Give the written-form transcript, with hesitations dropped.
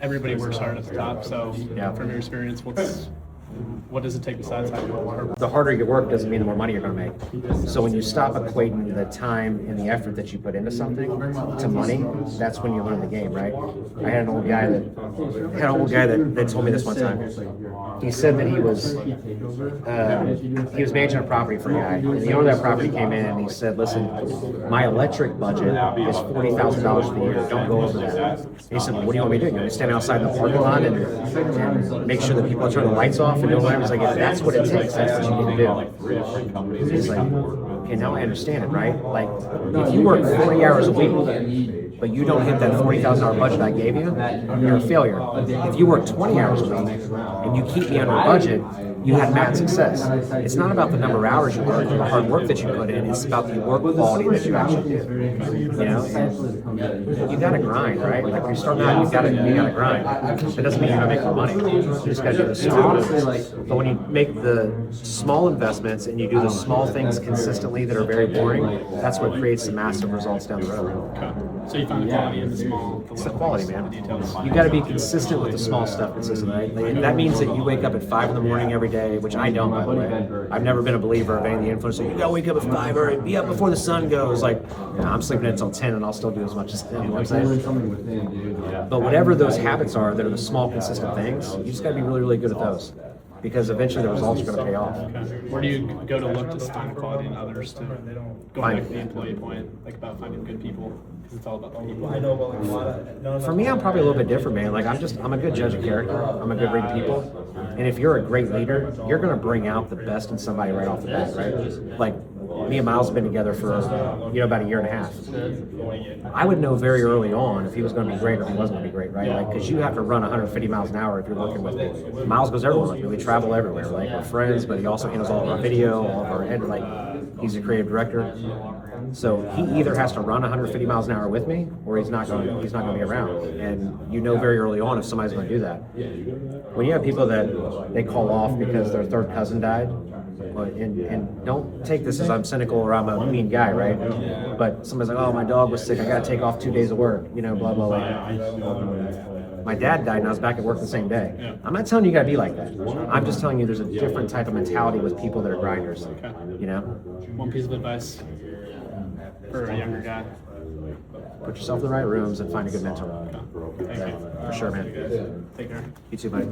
everybody works hard at the top. So Yeah. from your experience, what does it take besides hard work? The harder you work doesn't mean the more money you're going to make. So when you stop equating the time and the effort that you put into something to money, that's when you learn the game, right? I had an old guy that told me this one time. He said that he was managing a property for a guy, and the owner of that property came in and he said, "Listen, my electric budget is $40,000 for the year. Don't go over that." And he said, "Well, what do you want me to do? You want me to stand outside in the parking lot and make sure that people turn the lights off and do whatever?" He's like, "If that's what it takes, that's what you need to do." He's like, "Okay, now I understand it, right? Like, if you work 40 hours a week, but you don't hit that $40,000 budget I gave you, you're a failure. If you work 20 hours a week and you keep me under budget, you had mad success." It's not about the number of hours you work or the hard work that you put in, it's about the work quality that you actually do. You know, and you gotta grind, right? Like when you're starting out, you gotta grind. It doesn't mean you're gonna make more money. You just gotta do the small moves. But when you make the small investments and you do the small things consistently that are very boring, that's what creates the massive results down the road. Okay. So you find the quality in the small. It's the quality, man. The details. You got to be consistent with the small stuff consistently. Right? Like, that means that you wake up at 5 in the morning every day, which I don't, by the way. I've never been a believer of any of the influencers. You got to wake up at 5 or be up before the sun goes. Like, I'm sleeping until 10 and I'll still do as much as, you know what I'm saying? But whatever those habits are that are the small, consistent things, you just got to be really, really good at those. Because eventually the results are going to pay off. Okay. Where do you go to look to find quality in others to go back to the employee point, like about finding good people? Because it's all about the people. For me, I'm probably a little bit different, man. Like I'm a good judge of character. I'm a good read of people. And if you're a great leader, you're going to bring out the best in somebody right off the bat, right? Like me and Miles have been together for about a year and a half. I would know very early on if he was going to be great or if he wasn't going to be great, right? Like because you have to run 150 miles an hour if you're working with me. Miles goes everywhere with me. We travel everywhere. Like we're friends, but he also handles all of our video, all of our head. Like he's a creative director. So he either has to run 150 miles an hour with me, or he's not going to be around. And you know very early on if somebody's going to do that. When you have people that they call off because their third cousin died, and don't take this as I'm cynical or I'm a mean guy, right? But somebody's like, "Oh, my dog was sick. I got to take off 2 days of work." You know, blah blah blah. My dad died and I was back at work the same day. I'm not telling you gotta be like that. I'm just telling you there's a different type of mentality with people that are grinders. You know? One piece of advice for a younger guy. Put yourself in the right rooms and find a good mentor. Thank you. For sure, man. Take care. You too, buddy.